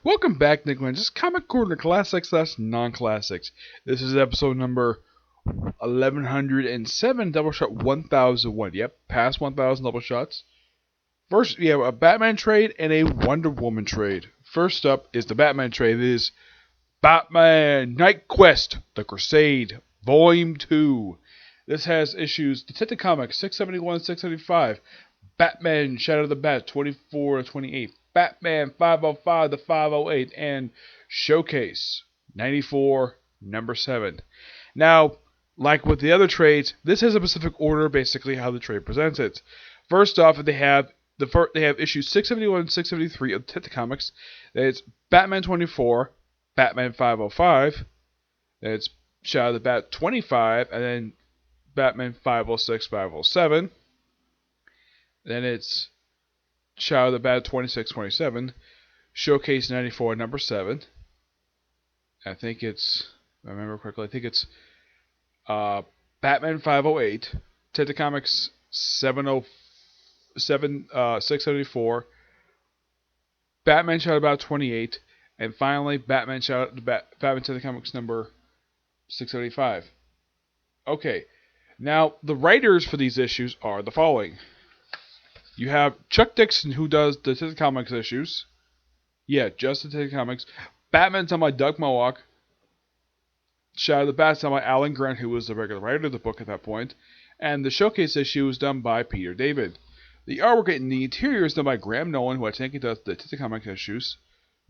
Welcome back, Nick. Just Comic Corner Classics / Non-Classics. This is episode number 1107, Doubleshot 1001. Yep, past 1000 double shots. First, we have a Batman trade and a Wonder Woman trade. First up is the Batman trade. It is Batman Knightquest-The Crusade, Volume 2. This has issues Detective Comics 671 and 675, Batman Shadow of the Bat 24 to 28, Batman 505 to 508, and Showcase 94, number 7. Now, like with the other trades, this has a specific order, basically how the trade presents it. First off, they have issues 671 and 673 of Detective Comics. It's Batman 24, Batman 505, it's Shadow of the Bat 25, and then Batman 506, 507. Then it's Shadow of the Bat 26, 27. Showcase 94, number 7. I think it's, if I remember correctly, I think it's Batman 508, Detective Comics 674, Batman Shadow of the Bat 28, and finally Batman Detective Comics number 675. Okay, now the writers for these issues are the following. You have Chuck Dixon, who does the Detective Comics issues. Yeah, just the Detective Comics. Batman's done by Doug Mohawk. Shadow of the Bat's done by Alan Grant, who was the regular writer of the book at that point. And the Showcase issue was done by Peter David. The artwork in the interior is done by Graham Nolan, who I think does the Detective Comics issues.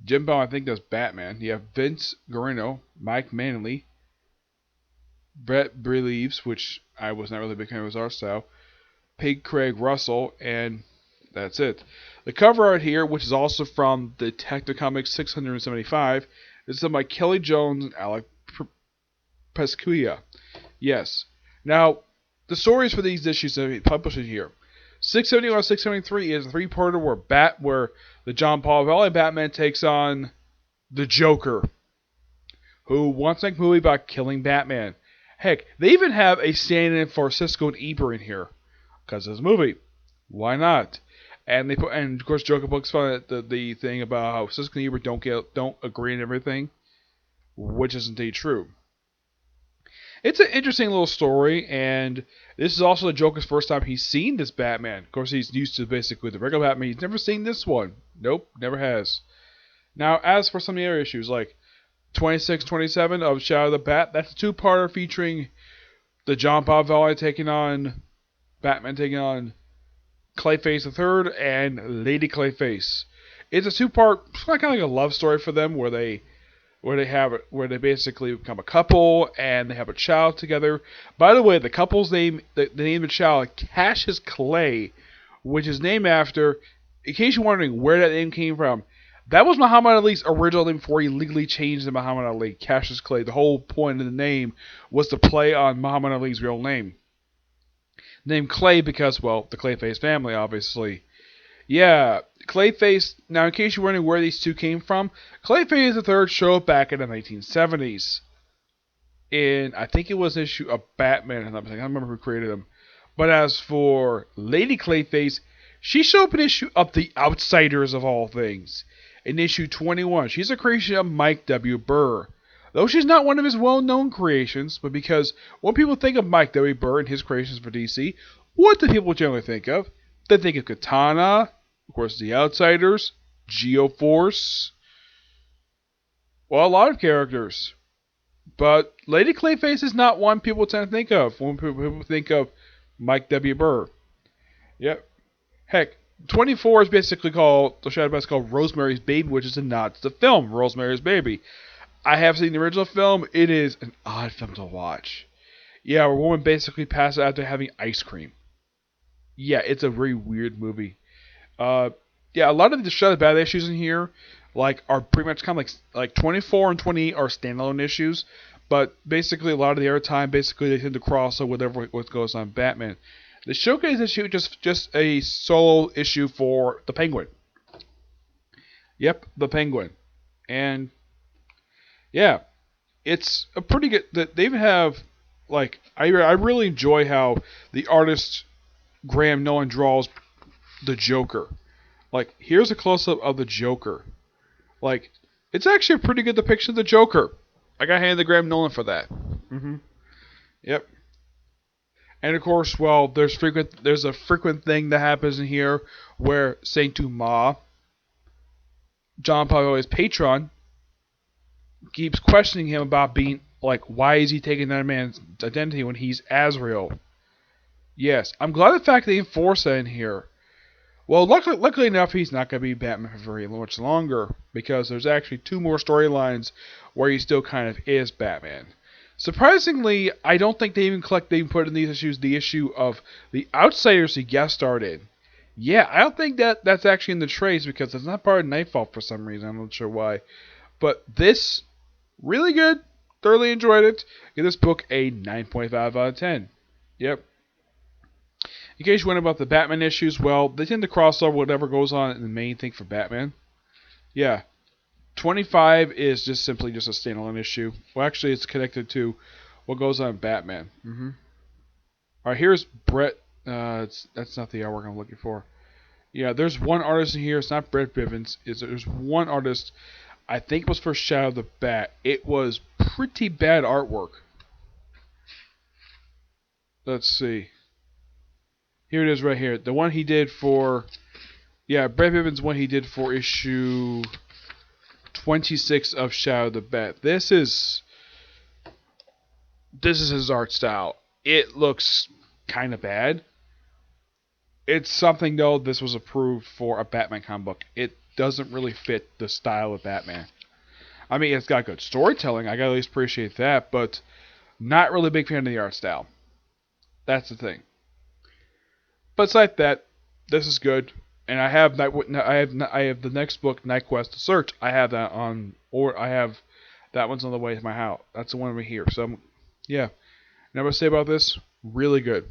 Jim Bell, I think, does Batman. You have Vince Guarino, Mike Manley, Brett Breeves, which I was not really a big fan of his art style, Pig Craig Russell, and that's it. The cover art here, which is also from the Detective Comics 675, is done by Kelly Jones and Alec Pesquia. Yes. Now, the stories for these issues that we published here. 671 673 is a three-parter where the John Paul Valley Batman takes on the Joker, who wants to make a movie about killing Batman. Heck, they even have a stand-in for Cisco and Eber in here. Because of this movie. Why not? And of course Joker pokes fun at the thing about how Cisco and Ebert don't agree on everything, which is indeed true. It's an interesting little story, and this is also the Joker's first time he's seen this Batman. Of course, he's used to basically the regular Batman. He's never seen this one. Nope, never has. Now, as for some of the other issues, like 26, 27 of Shadow of the Bat, that's a two-parter featuring the John Bob Valley taking on Batman taking on Clayface III and Lady Clayface. It's a two-part, kind of like a love story for them, where they basically become a couple and they have a child together. By the way, the couple's name, the name of the child, Cassius Clay, which is named after, in case you're wondering where that name came from, that was Muhammad Ali's original name before he legally changed to Muhammad Ali. Cassius Clay. The whole point of the name was to play on Muhammad Ali's real name. Named Clay because, well, the Clayface family, obviously. Yeah, Clayface, now in case you're wondering where these two came from, Clayface III showed up back in the 1970s. In, I think it was an issue of Batman, I don't remember who created him. But as for Lady Clayface, she showed up in issue of The Outsiders of all things. In issue 21, she's a creation of Mike W. Burr. Though she's not one of his well-known creations, but because when people think of Mike W. Burr and his creations for DC, what do people generally think of? They think of Katana, of course The Outsiders, Geoforce, well, a lot of characters. But Lady Clayface is not one people tend to think of when people think of Mike W. Burr. Yep. Heck, 24 is basically called, the Shadow Bat's called Rosemary's Baby, which is a nod to the film Rosemary's Baby. I have seen the original film. It is an odd film to watch. Yeah, where a woman basically passes out after having ice cream. Yeah, it's a very weird movie. Yeah, a lot of the Shadow of the Bat issues in here, are pretty much kind of like 24 and 28 are standalone issues, but basically a lot of the other time, basically they tend to cross over whatever what goes on Batman. The Showcase issue just a solo issue for the Penguin. Yep, the Penguin, and yeah, it's a pretty good. They even have I really enjoy how the artist Graham Nolan draws the Joker. Here's a close up of the Joker. It's actually a pretty good depiction of the Joker. I got handed to Graham Nolan for that. Yep. And of course, well, there's a frequent thing that happens in here where Saint Dumas, John Paolo's patron, keeps questioning him about being like, why is he taking that man's identity when he's Azrael? Yes, I'm glad the fact they enforce that in here. Well, luckily enough, he's not going to be Batman for very much longer, because there's actually 2 more storylines where he still kind of is Batman. Surprisingly, I don't think they even put in these issues the issue of the Outsiders he guest starred in. Yeah, I don't think that's actually in the trades, because it's not part of Nightfall for some reason. I'm not sure why. But this, really good. Thoroughly enjoyed it. Give this book a 9.5 out of 10. Yep. In case you wonder about the Batman issues, well, they tend to cross over whatever goes on in the main thing for Batman. Yeah. 25 is just simply just a standalone issue. Well, actually, it's connected to what goes on in Batman. Alright, here's Brett. That's not the artwork I'm looking for. Yeah, there's one artist in here. It's not Brett Bivens. There's one artist. I think it was for Shadow of the Bat. It was pretty bad artwork. Let's see. Here it is right here. The one he did for... Yeah, Brett Bivens' one he did for issue 26 of Shadow of the Bat. This is his art style. It looks kind of bad. It's something, though, this was approved for a Batman comic book. It doesn't really fit the style of Batman. I mean, it's got good storytelling. I gotta at least appreciate that, but not really a big fan of the art style. That's the thing. But besides that, this is good. And I have the next book, Knightquest-The Search. I have that on, or I have that one's on the way to my house. That's the one over here. So, yeah. And I'm gonna say about this, really good.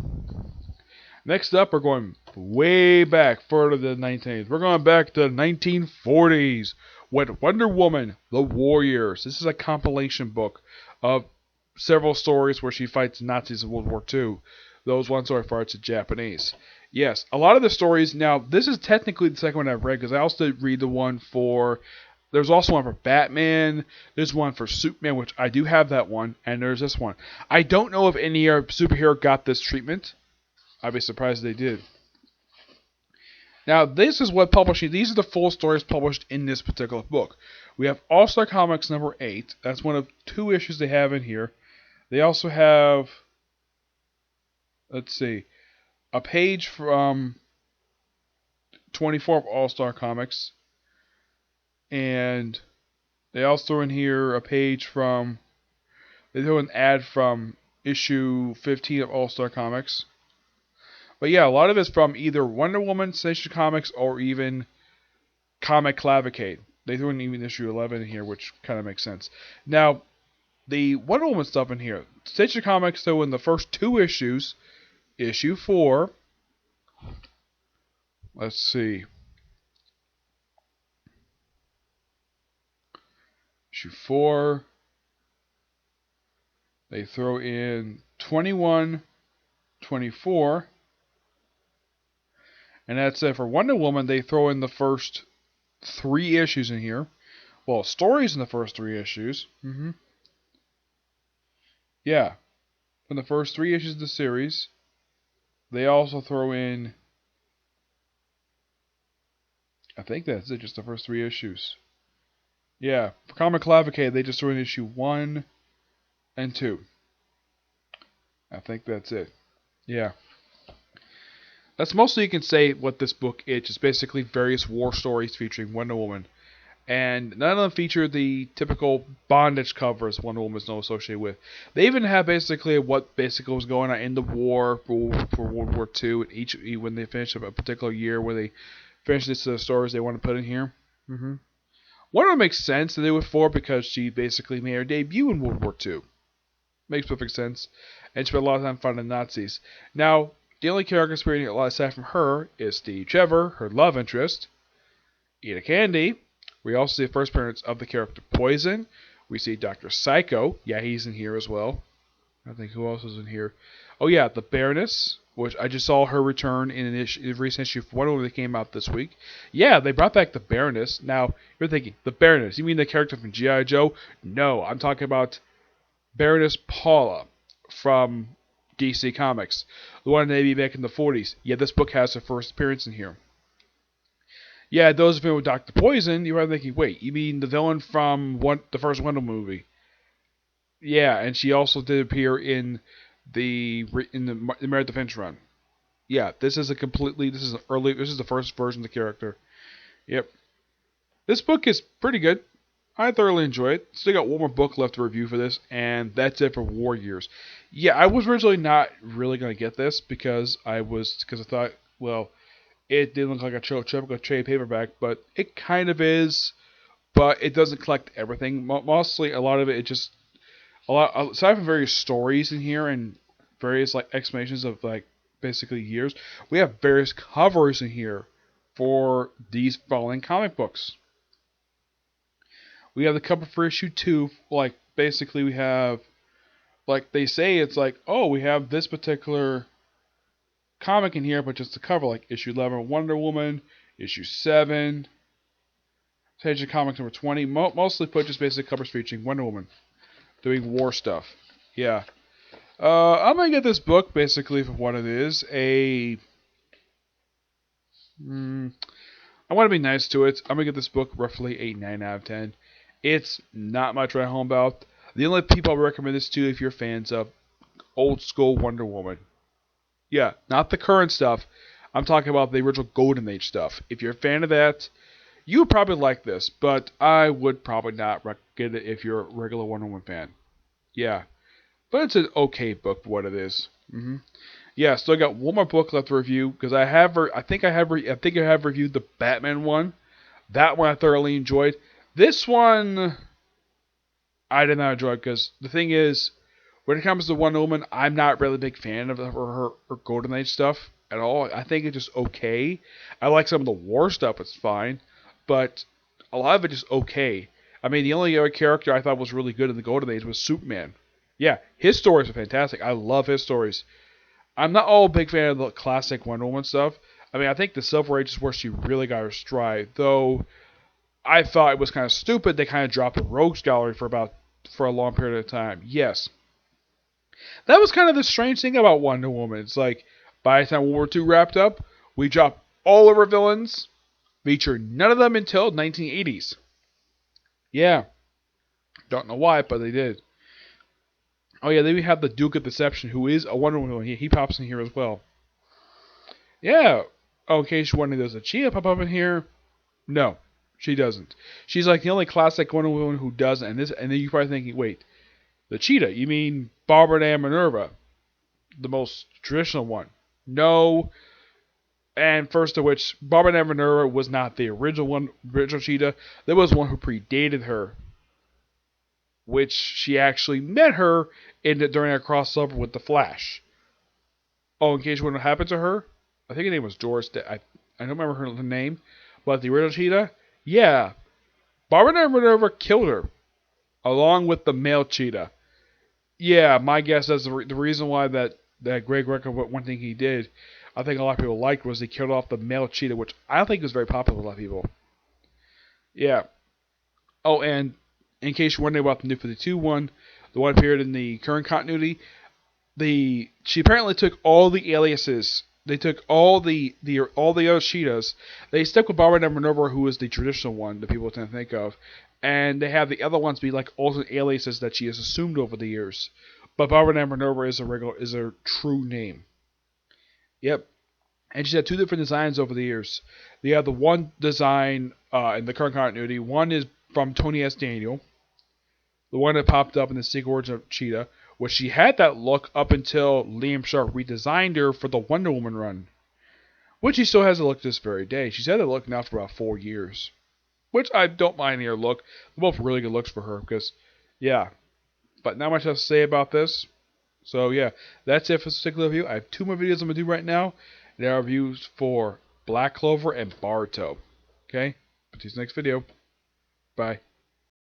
Next up, we're going way back, further than the 1980s. We're going back to the 1940s with Wonder Woman, The Warriors. This is a compilation book of several stories where she fights Nazis in World War II. Those ones are far to Japanese. Yes, a lot of the stories. Now, this is technically the second one I've read, because I also did read the one for... There's also one for Batman. There's one for Superman, which I do have that one. And there's this one. I don't know if any superhero got this treatment. I'd be surprised if they did. Now, this is what publishing... These are the full stories published in this particular book. We have All-Star Comics number 8. That's one of 2 issues they have in here. They also have... Let's see. A page from 24 of All-Star Comics. And they also throw in here a page from... They throw an ad from issue 15 of All-Star Comics. But yeah, a lot of it's from either Wonder Woman, Sensation Comics, or even Comic Cavalcade. They threw in even issue 11 in here, which kind of makes sense. Now, the Wonder Woman stuff in here. Sensation Comics, though, in the first 2 issues, issue 4. Let's see. Issue 4. They throw in 21, 24. And that's it. For Wonder Woman, they throw in the first 3 issues in here. Well, stories in the first 3 issues. Yeah. From the first 3 issues of the series. They also throw in... I think that's it, just the first 3 issues. Yeah. For Comic Cavalcade, they just throw in issue 1 and 2. I think that's it. Yeah. That's mostly you can say what this book is. Just basically various war stories featuring Wonder Woman. And none of them feature the typical bondage covers Wonder Woman is not associated with. They even have basically what basically was going on in the war for World War II. When they finish up a particular year where they finish this stories they want to put in here. One of them makes sense to do it for because she basically made her debut in World War II. Makes perfect sense. And she spent a lot of time fighting the Nazis. Now, the only character appearing aside from her is Steve Trevor, her love interest, Eda Candy. We also see the first appearance of the character Poison. We see Dr. Psycho. Yeah, he's in here as well. I think who else is in here? Oh yeah, the Baroness. which I just saw her return in a recent issue of Wonder Woman that came out this week. Yeah, they brought back the Baroness. Now, you're thinking, the Baroness, you mean the character from G.I. Joe? No, I'm talking about Baroness Paula from DC Comics, the one maybe back in the 40s. Yeah, this book has her first appearance in here. Yeah, those of you with Dr. Poison, you are thinking, wait, you mean the villain from the first Wonder Woman movie? Yeah, and she also did appear in the Merit Defense run. Yeah, this is the first version of the character. Yep. This book is pretty good. I thoroughly enjoy it. Still got one more book left to review for this, and that's it for War Years. Yeah, I was originally not really going to get this because I thought, well, it didn't look like a typical trade paperback, but it kind of is. But it doesn't collect everything. Mostly, a lot of it just aside from various stories in here and various like explanations of like basically years, we have various covers in here for these following comic books. We have the cover for issue 2. Like basically, we have like they say it's like, oh, we have this particular comic in here, but just the cover, like issue 11 Wonder Woman, issue 7, Sage of Comics number 20, mostly put just basic covers featuring Wonder Woman doing war stuff. Yeah. I'm going to get this book basically for what it is. I want to be nice to it. I'm going to get this book roughly a 9 out of 10. It's not much to write home about. The only people I recommend this to if you're fans of old school Wonder Woman. Yeah, not the current stuff. I'm talking about the original Golden Age stuff. If you're a fan of that, you would probably like this, but I would probably not get it if you're a regular Wonder Woman fan. Yeah, but it's an okay book for what it is. Yeah, so I got one more book left to review because I think I have reviewed the Batman one. That one I thoroughly enjoyed. This one I did not enjoy because the thing is, when it comes to Wonder Woman, I'm not really a big fan of her Golden Age stuff at all. I think it's just okay. I like some of the war stuff, it's fine. But a lot of it is okay. I mean, the only other character I thought was really good in the Golden Age was Superman. Yeah, his stories are fantastic. I love his stories. I'm not all a big fan of the classic Wonder Woman stuff. I mean, I think the Silver Age is where she really got her stride. Though, I thought it was kind of stupid they kind of dropped the Rogues Gallery for a long period of time. Yes. That was kind of the strange thing about Wonder Woman. It's like, by the time World War II wrapped up, we dropped all of our villains, featured none of them until 1980s. Yeah. Don't know why, but they did. Oh yeah, then we have the Duke of Deception, who is a Wonder Woman. He pops in here as well. Yeah. Oh, in case you're wondering, does a Cheetah pop up in here? No, she doesn't. She's like the only classic Wonder Woman who doesn't. And then you're probably thinking, wait, the Cheetah? You mean Barbara Ann Minerva, the most traditional one? No. And first of which, Barbara Ann Minerva was not the original Cheetah. There was one who predated her, which she actually met her during a crossover with the Flash. Oh, in case you wonder what happened to her, I think her name was Doris. I don't remember her name, but the original Cheetah, yeah, Barbara Ann Minerva killed her, along with the male Cheetah. Yeah, my guess is the reason why that Greg Rucka, one thing he did, I think a lot of people liked, was he killed off the male Cheetah, which I think was very popular with a lot of people. Yeah. Oh, and in case you're wondering about the New 52 one, the one appeared in the current continuity, she apparently took all the aliases. They took all the other Cheetahs. They stuck with Barbara Ann Minerva, who is the traditional one that people tend to think of, and they have the other ones be like alternate aliases that she has assumed over the years. But Barbara Ann Minerva is her true name. Yep. And she's had two different designs over the years. They have the one design in the current continuity. One is from Tony S. Daniel, the one that popped up in the Secret Origin of Cheetah, which she had that look up until Liam Sharp redesigned her for the Wonder Woman run, which she still has the look to this very day. She's had that look now for about 4 years, which I don't mind her look. They're both really good looks for her because, yeah. But not much else to say about this. So yeah, that's it for this particular review. I have 2 more videos I'm going to do right now. There are reviews for Black Clover and Baruto. Okay? See you next video. Bye.